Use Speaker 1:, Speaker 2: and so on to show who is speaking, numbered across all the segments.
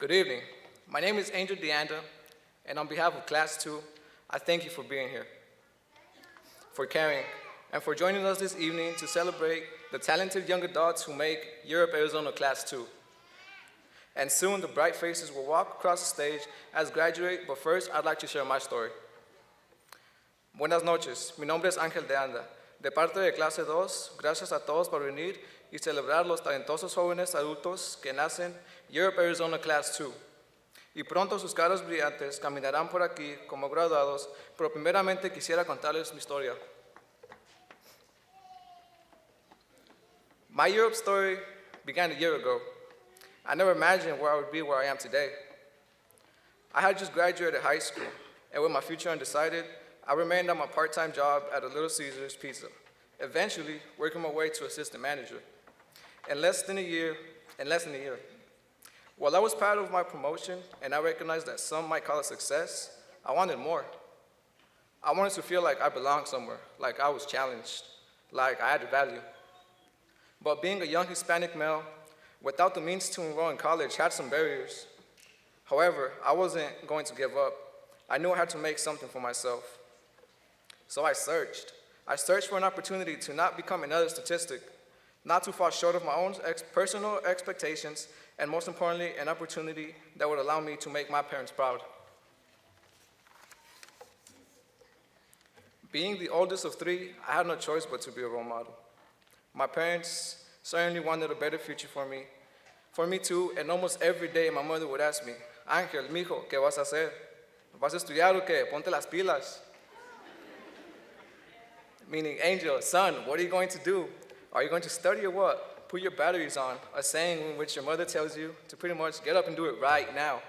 Speaker 1: Good evening. My name is Angel Deanda, and on behalf of Class 2, I thank you for being here, for caring, and for joining us this evening to celebrate the talented young adults who make Europe Arizona Class 2. And soon the bright faces will walk across the stage as graduate, but first I'd like to share my story. Buenas noches, mi nombre es Ángel Deanda. De parte de Clase 2, gracias a todos por venir y celebrar los talentosos jóvenes adultos que nacen Europe Arizona Class 2. Y pronto sus caras brillantes caminarán por aquí como graduados, pero primeramente quisiera contarles mi historia. My Europe story began a year ago. I never imagined where I would be where I am today. I had just graduated high school, and with my future undecided, I remained on my part-time job at a Little Caesars Pizza, eventually working my way to assistant manager. In less than a year, while I was proud of my promotion and I recognized that some might call it success, I wanted more. I wanted to feel like I belonged somewhere, like I was challenged, like I added value. But being a young Hispanic male without the means to enroll in college had some barriers. However, I wasn't going to give up. I knew I had to make something for myself. So I searched. I searched for an opportunity to not become another statistic, not to fall short of my own personal expectations, and most importantly, an opportunity that would allow me to make my parents proud. Being the oldest of three, I had no choice but to be a role model. My parents certainly wanted a better future for me too, and almost every day my mother would ask me, Ángel, mijo, ¿qué vas a hacer? ¿Vas a estudiar o qué? Ponte las pilas. Meaning, Angel, son, what are you going to do? Are you going to study or what? Put your batteries on, a saying in which your mother tells you to pretty much get up and do it right now.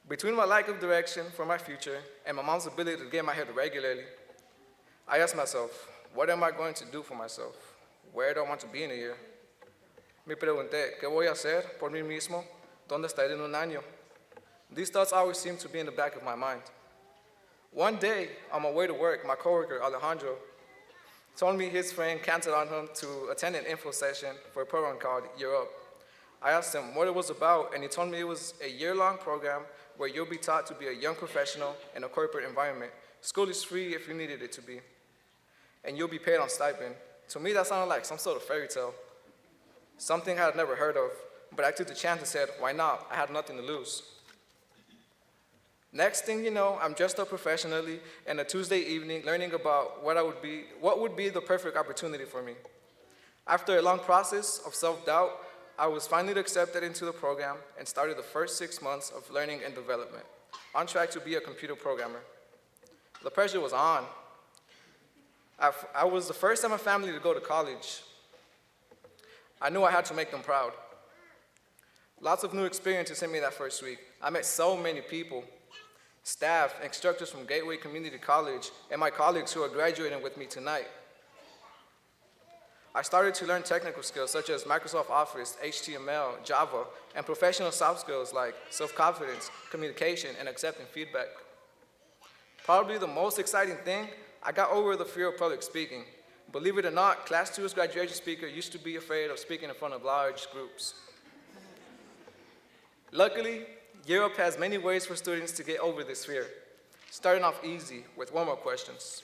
Speaker 1: Between my lack of direction for my future and my mom's ability to get in my head regularly, I asked myself, what am I going to do for myself? Where do I want to be in a year? Me pregunté, ¿qué voy a hacer por mí mismo? ¿Dónde estaré en un año? These thoughts always seem to be in the back of my mind. One day, on my way to work, my coworker, Alejandro, told me his friend canceled on him to attend an info session for a program called Year Up. I asked him what it was about, and he told me it was a year-long program where you'll be taught to be a young professional in a corporate environment. School is free if you needed it to be, and you'll be paid on stipend. To me, that sounded like some sort of fairy tale, something I had never heard of, but I took the chance and said, why not? I had nothing to lose. Next thing you know, I'm dressed up professionally and a Tuesday evening learning about what would be the perfect opportunity for me. After a long process of self-doubt, I was finally accepted into the program and started the first 6 months of learning and development, on track to be a computer programmer. The pressure was on. I was the first in my family to go to college. I knew I had to make them proud. Lots of new experiences hit me that first week. I met so many people. Staff, instructors from Gateway Community College, and my colleagues who are graduating with me tonight. I started to learn technical skills such as Microsoft Office, HTML, Java, and professional soft skills like self-confidence, communication, and accepting feedback. Probably the most exciting thing, I got over the fear of public speaking. Believe it or not, Class 2's graduation speaker used to be afraid of speaking in front of large groups. Luckily, Europe has many ways for students to get over this fear, starting off easy with warm-up questions.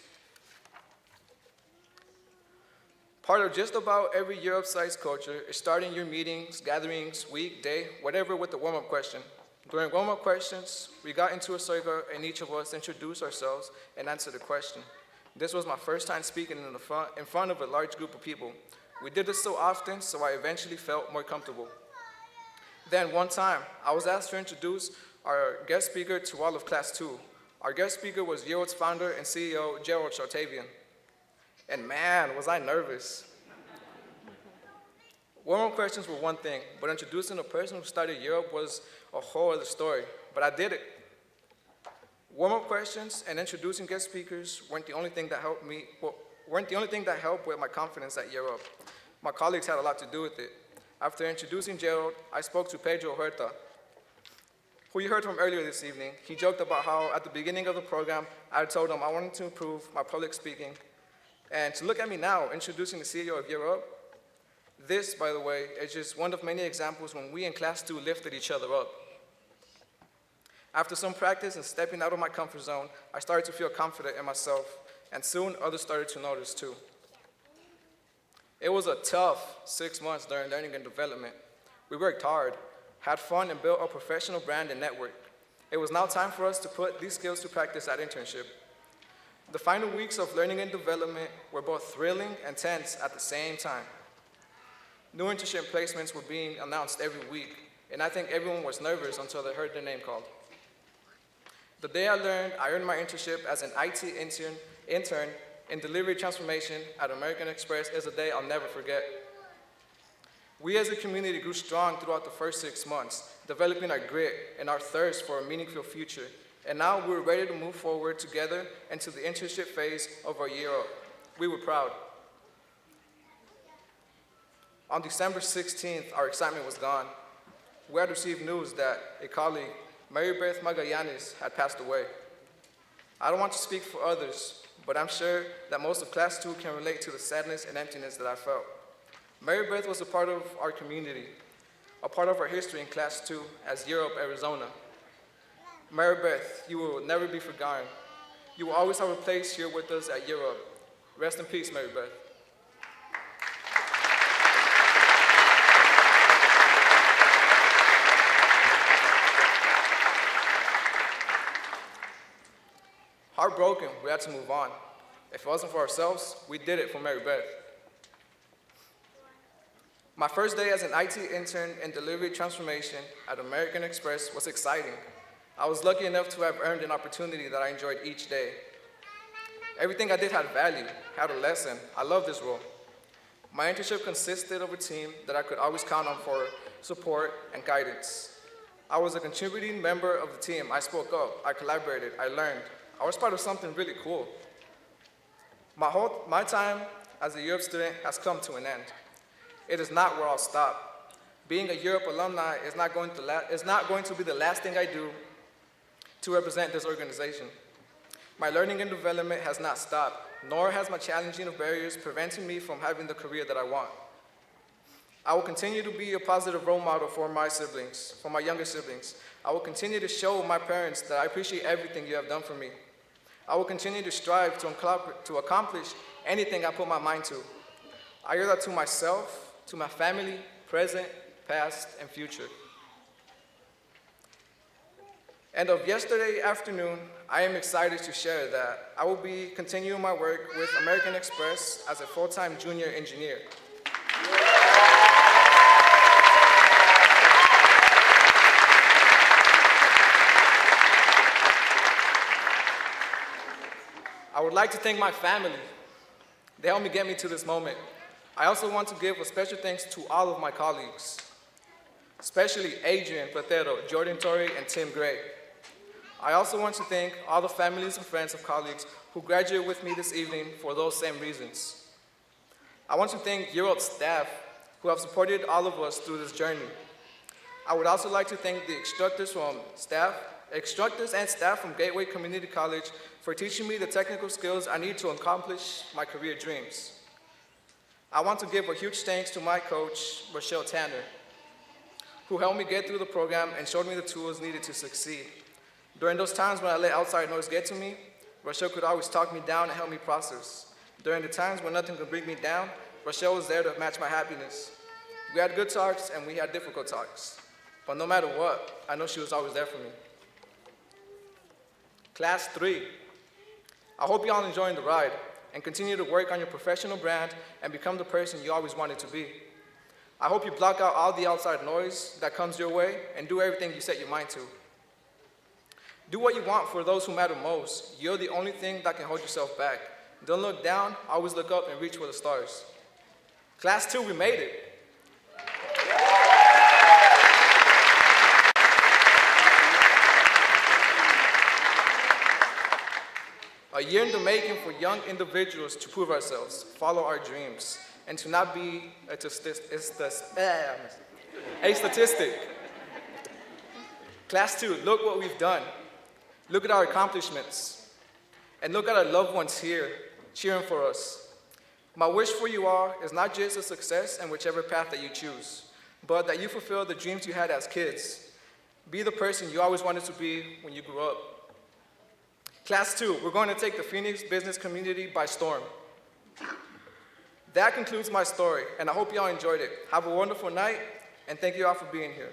Speaker 1: Part of just about every Europe-sized culture is starting your meetings, gatherings, week, day, whatever with a warm-up question. During warm-up questions, we got into a circle and each of us introduced ourselves and answered a question. This was my first time speaking in front of a large group of people. We did this so often, so I eventually felt more comfortable. Then one time, I was asked to introduce our guest speaker to all of Class 2. Our guest speaker was Europe's founder and CEO, Gerald Shartavian. And man, was I nervous. Warm-up questions were one thing, but introducing a person who started Europe was a whole other story. But I did it. Warm-up questions and introducing guest speakers weren't the only thing that helped with my confidence at Europe. My colleagues had a lot to do with it. After introducing Gerald, I spoke to Pedro Huerta, who you heard from earlier this evening. He joked about how at the beginning of the program, I told him I wanted to improve my public speaking. And to look at me now, introducing the CEO of Europe, This, by the way, is just one of many examples when we in Class 2 lifted each other up. After some practice and stepping out of my comfort zone, I started to feel confident in myself, and soon others started to notice too. It was a tough 6 months during learning and development. We worked hard, had fun, and built a professional brand and network. It was now time for us to put these skills to practice at internship. The final weeks of learning and development were both thrilling and tense at the same time. New internship placements were being announced every week, and I think everyone was nervous until they heard their name called. The day I earned my internship as an IT intern in delivery transformation at American Express is a day I'll never forget. We as a community grew strong throughout the first 6 months, developing our grit and our thirst for a meaningful future. And now we're ready to move forward together into the internship phase of our year up. We were proud. On December 16th, our excitement was gone. We had received news that a colleague, Mary Beth Magallanes, had passed away. I don't want to speak for others, but I'm sure that most of Class 2 can relate to the sadness and emptiness that I felt. Mary Beth was a part of our community, a part of our history in Class 2 as Year Up Arizona. Mary Beth, you will never be forgotten. You will always have a place here with us at Year Up. Rest in peace, Mary Beth. Heartbroken, we had to move on. If it wasn't for ourselves, we did it for Mary Beth. My first day as an IT intern in delivery transformation at American Express was exciting. I was lucky enough to have earned an opportunity that I enjoyed each day. Everything I did had value, had a lesson. I loved this role. My internship consisted of a team that I could always count on for support and guidance. I was a contributing member of the team. I spoke up, I collaborated, I learned. I was part of something really cool. My time as a Europe student has come to an end. It is not where I'll stop. Being a Europe alumni is not going to be the last thing I do to represent this organization. My learning and development has not stopped, nor has my challenging of barriers preventing me from having the career that I want. I will continue to be a positive role model for my siblings, for my younger siblings. I will continue to show my parents that I appreciate everything you have done for me. I will continue to strive to accomplish anything I put my mind to. I owe that to myself, to my family, present, past, and future. And of yesterday afternoon, I am excited to share that I will be continuing my work with American Express as a full-time junior engineer. I would like to thank my family. They helped me get me to this moment. I also want to give a special thanks to all of my colleagues, especially Adrian Platero, Jordan Torrey, and Tim Gray. I also want to thank all the families and friends of colleagues who graduated with me this evening for those same reasons. I want to thank Year Up staff who have supported all of us through this journey. I would also like to thank the instructors and staff from Gateway Community College for teaching me the technical skills I need to accomplish my career dreams. I want to give a huge thanks to my coach, Rochelle Tanner, who helped me get through the program and showed me the tools needed to succeed. During those times when I let outside noise get to me, Rochelle could always talk me down and help me process. During the times when nothing could bring me down, Rochelle was there to match my happiness. We had good talks and we had difficult talks. But no matter what, I know she was always there for me. Class 3, I hope y'all enjoying the ride and continue to work on your professional brand and become the person you always wanted to be. I hope you block out all the outside noise that comes your way and do everything you set your mind to. Do what you want for those who matter most. You're the only thing that can hold yourself back. Don't look down, always look up and reach for the stars. Class 2, we made it. A year in the making for young individuals to prove ourselves, follow our dreams, and to not be a statistic. Class 2, look what we've done. Look at our accomplishments. And look at our loved ones here cheering for us. My wish for you all is not just a success in whichever path that you choose, but that you fulfill the dreams you had as kids. Be the person you always wanted to be when you grew up. Class 2, we're going to take the Phoenix business community by storm. That concludes my story, and I hope you all enjoyed it. Have a wonderful night, and thank you all for being here.